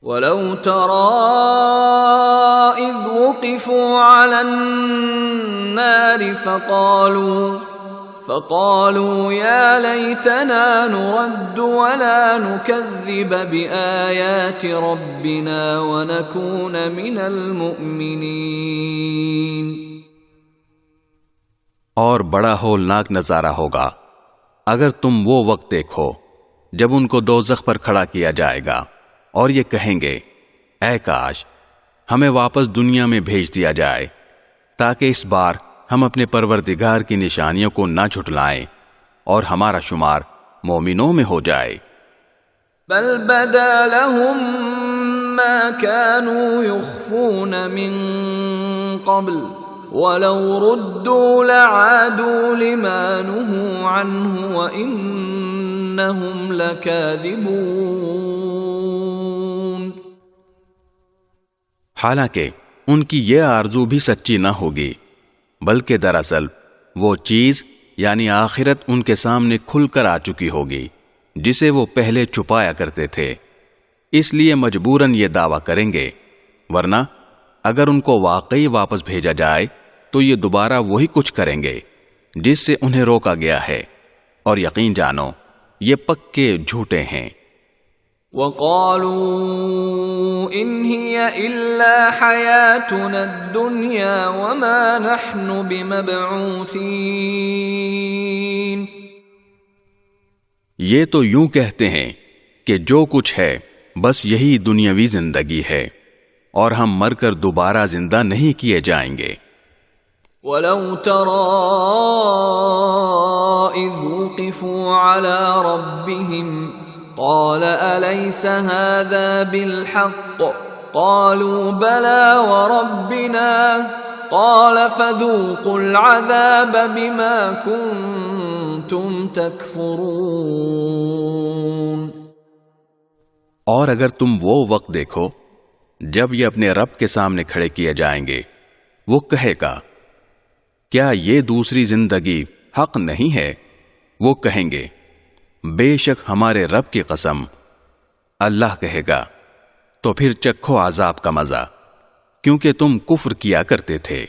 وَلَوْ تَرَىٰ إِذْ وُقِفُوا عَلَى النَّارِ فَقَالُوا يَا لَيْتَنَا نُرَدُّ وَلَا نُكَذِّبَ بِآيَاتِ رَبِّنَا وَنَكُونَ مِنَ الْمُؤْمِنِينَ۔ اور بڑا ہولناک نظارہ ہوگا اگر تم وہ وقت دیکھو جب ان کو دوزخ پر کھڑا کیا جائے گا اور یہ کہیں گے اے کاش ہمیں واپس دنیا میں بھیج دیا جائے تاکہ اس بار ہم اپنے پروردگار کی نشانیوں کو نہ جھٹلائیں اور ہمارا شمار مومنوں میں ہو جائے۔ بل بدا لهم ما كانوا يخفون من قبل وَلَوْ رُدُّوا لَعَادُوا لِمَا نُهُوا عَنْهُ وَإِنَّهُمْ لَكَاذِبُونَ۔ حالانکہ ان کی یہ آرزو بھی سچی نہ ہوگی، بلکہ دراصل وہ چیز یعنی آخرت ان کے سامنے کھل کر آ چکی ہوگی جسے وہ پہلے چھپایا کرتے تھے، اس لیے مجبوراً یہ دعویٰ کریں گے، ورنہ اگر ان کو واقعی واپس بھیجا جائے تو یہ دوبارہ وہی کچھ کریں گے جس سے انہیں روکا گیا ہے، اور یقین جانو یہ پکے جھوٹے ہیں۔ وَقَالُوا إِنْ هِيَ إِلَّا حَيَاتُنَا الدُّنْيَا وَمَا نَحْنُ بِمَبْعُوثِينَ۔ یہ تو یوں کہتے ہیں کہ جو کچھ ہے بس یہی دنیاوی زندگی ہے اور ہم مر کر دوبارہ زندہ نہیں کیے جائیں گے۔ وَلَوْ تَرَىٰ إِذْ وُقِفُوا عَلَىٰ رَبِّهِمْ قَالَ أَلَيْسَ هَٰذَا بِالْحَقِّ قَالُوا بَلَىٰ وَرَبِّنَا قَالَ فَذُوقُوا الْعَذَابَ بِمَا كُنتُمْ تَكْفُرُونَ۔ اور اگر تم وہ وقت دیکھو جب یہ اپنے رب کے سامنے کھڑے کیے جائیں گے، وہ کہے گا کیا یہ دوسری زندگی حق نہیں ہے؟ وہ کہیں گے بے شک ہمارے رب کی قسم۔ اللہ کہے گا تو پھر چکھو عذاب کا مزہ، کیونکہ تم کفر کیا کرتے تھے۔